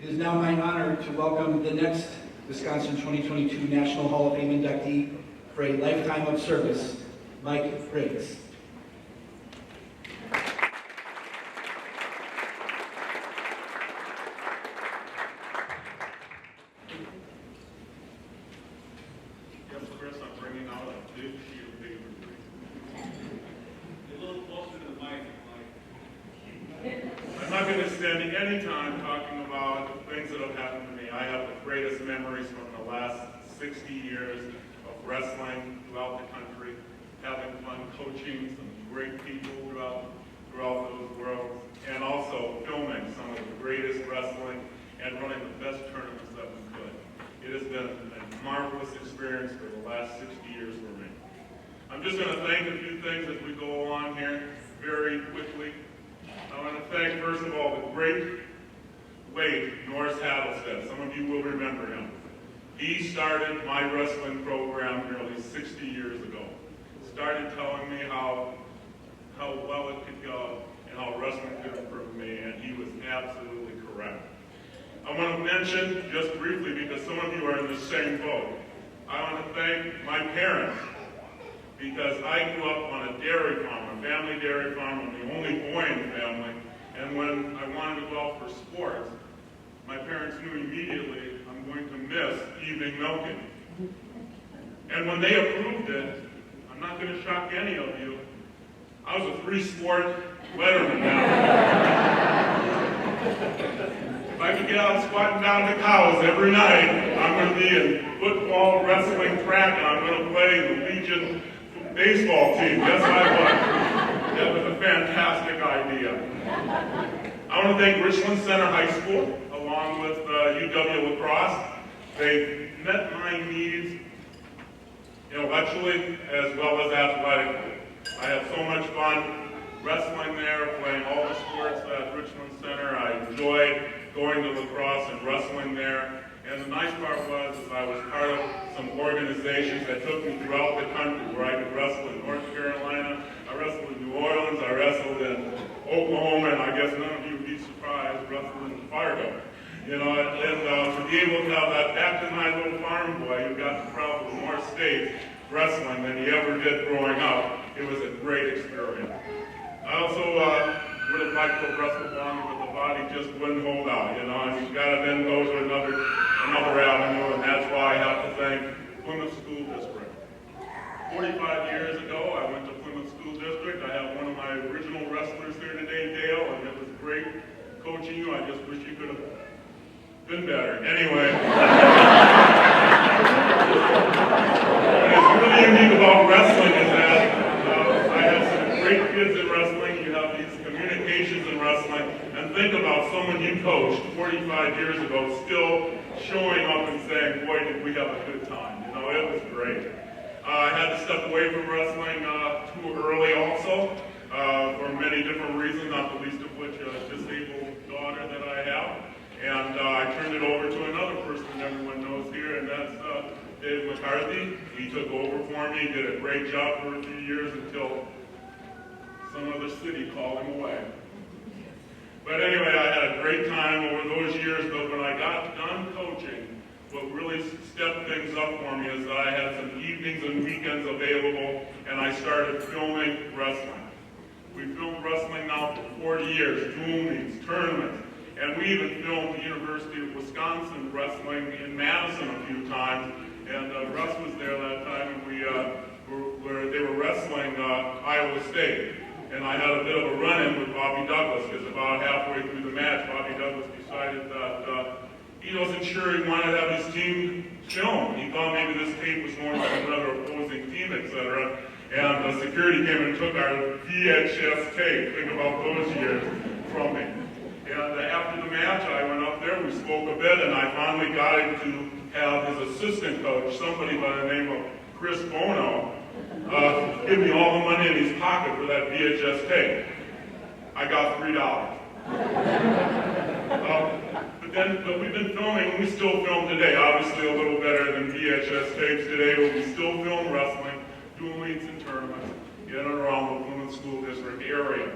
It is now my honor to welcome the next Wisconsin 2022 National Hall of Fame inductee for a lifetime of service, Mike Briggs. Yes, Chris, I'm bringing out a big sheet of paper. A little closer to the mic, Mike. I'm not going to spend any time talking about the things that have happened to me. I have the greatest memories from the last 60 years of wrestling throughout the country, having fun coaching some great people throughout those worlds, and also filming some of the greatest wrestling and running the best tournaments that we could. It has been a marvelous experience for the last 60 years for me. I'm just going to thank a few things as we go along here very quickly. I want to thank, first of all, the great late Norris Hattlestead. Some of you will remember him. He started my wrestling program nearly 60 years ago. Started telling me how well it could go and how wrestling could improve me, and he was absolutely correct. I want to mention, just briefly, because some of you are in the same boat, I want to thank my parents, because I grew up on a dairy farm, a family dairy farm. I'm the only boy in the family, and when I wanted to go out for sports, my parents knew immediately I'm going to miss evening milking. And when they approved it, I'm not going to shock any of you, I was a 3-sport letterman now. If I could get out squatting down the cows every night, I'm going to be in football, wrestling, track, and I'm going to play the Legion baseball team. Yes, I was. That was a fantastic idea. I want to thank Richland Center High School, along with UW La Crosse. They met my needs intellectually as well as athletically. I had so much fun wrestling there, playing all the sports at Richland Center. I enjoyed going to La Crosse and wrestling there. And the nice part was I was part of some organizations that took me throughout the country where I could wrestle in North Carolina, I wrestled in New Orleans, I wrestled in Oklahoma, and I guess none of you would be surprised, wrestled in Fargo. And to be able to have that back to my little farm boy who got to travel to more states wrestling than he ever did growing up, it was a great experience. I also would have liked to wrestle longer, but the body just wouldn't hold out, and you've got to then go to another avenue, and that's why I have to thank Plymouth School District. 45 years ago, I went to Plymouth School District. I have one of my original wrestlers here today, Dale, and it was great coaching you. I just wish you could have been better. Anyway. What is really unique about wrestling is that I have some great kids in wrestling. You have these communications in wrestling, and think about someone you coached 45 years ago still showing up and saying, boy, did we have a good time. It was great. I had to step away from wrestling too early also, for many different reasons, not the least of which a disabled daughter that I have. And I turned it over to another person everyone knows here, and that's Dave McCarthy. He took over for me, did a great job for a few years until some other city called him away. But anyway, I had a great time over those years, but when I got done coaching, what really stepped things up for me is that I had some evenings and weekends available, and I started filming wrestling. We filmed wrestling now for 40 years, dual meets, tournaments, and we even filmed the University of Wisconsin wrestling in Madison a few times, and Russ was there that time, and they were wrestling Iowa State. And I had a bit of a run-in with Bobby Douglas, because about halfway through the match, Bobby Douglas decided that he wasn't sure he wanted to have his team filmed. He thought maybe this tape was going to another opposing team, etc. And the security came and took our VHS tape, think about those years, from me. And after the match, I went up there, we spoke a bit, and I finally got him to have his assistant coach, somebody by the name of Chris Bono, give me all the money in his pocket for that VHS tape. I got $3. But we've been filming, and we still film today, obviously a little better than VHS tapes today, but we still film wrestling, dual meets and tournaments in and around the Plymouth School District area.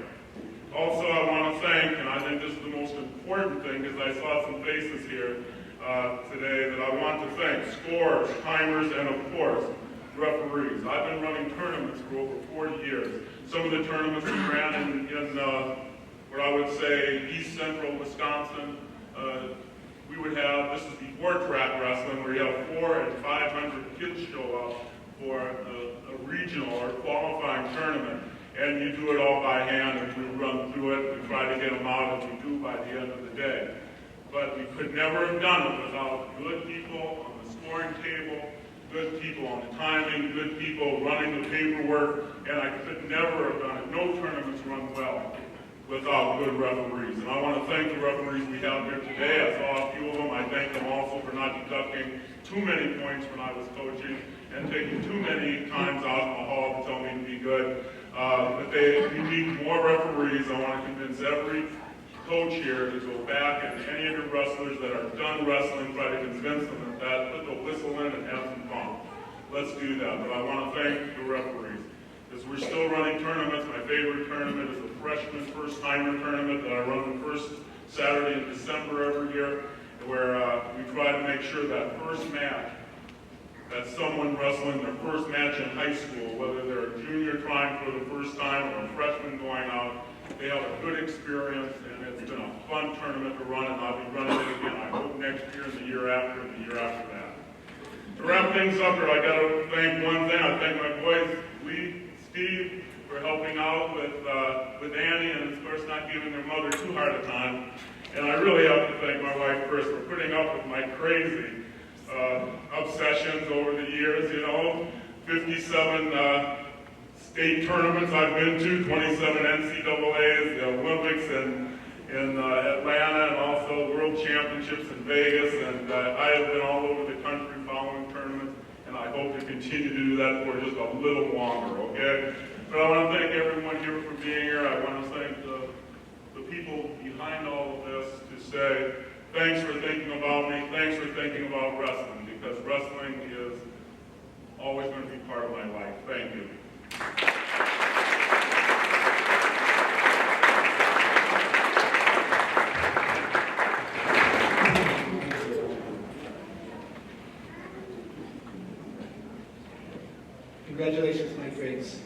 Also, I want to thank, and I think this is the most important thing, because I saw some faces here today, that I want to thank scorers, timers, and of course, referees. I've been running tournaments for over 40 years. Some of the tournaments we ran in what I would say East Central Wisconsin, we would have, this is before track wrestling, where you have 400 and 500 kids show up for a regional or qualifying tournament. And you do it all by hand, and we run through it, we try to get them out as we do by the end of the day. But we could never have done it without good people on the scoring table, good people on the timing, good people running the paperwork, and I could never have done it. No tournaments run well without good referees. And I want to thank the referees we have here today. I saw a few of them. I thank them also for not deducting too many points when I was coaching and taking too many times out in the hall to tell me to be good. But we need more referees. I want to convince every coach here to go back and any of the wrestlers that are done wrestling, try to convince them that put the whistle in and have some fun. Let's do that. But I want to thank the referees. Because we're still running tournaments. My favorite tournament is the freshman first-timer tournament that I run the first Saturday in December every year, where we try to make sure that first match, that someone wrestling their first match in high school, whether they're a junior trying for the first time or a freshman going out, they have a good experience, and it's been a fun tournament to run, and I'll be running it again, I hope next year and the year after and the year after that. To wrap things up here, I got to thank one thing. I thank my boys, Lee, Steve, for helping out with Annie, and of course not giving their mother too hard a time. And I really have to thank my wife, Chris, for putting up with my crazy obsessions over the years, 57 state tournaments I've been to, 27 NCAAs, the Olympics in Atlanta, and also World Championships in Vegas, and I have been all over the country following tournaments, and I hope to continue to do that for just a little longer, okay? But I want to thank everyone here for being here. I want to thank the people behind all of this to say, thanks for thinking about me. Thanks for thinking about wrestling, because wrestling is always going to be part of my life. Thank you. Congratulations, Mike Briggs.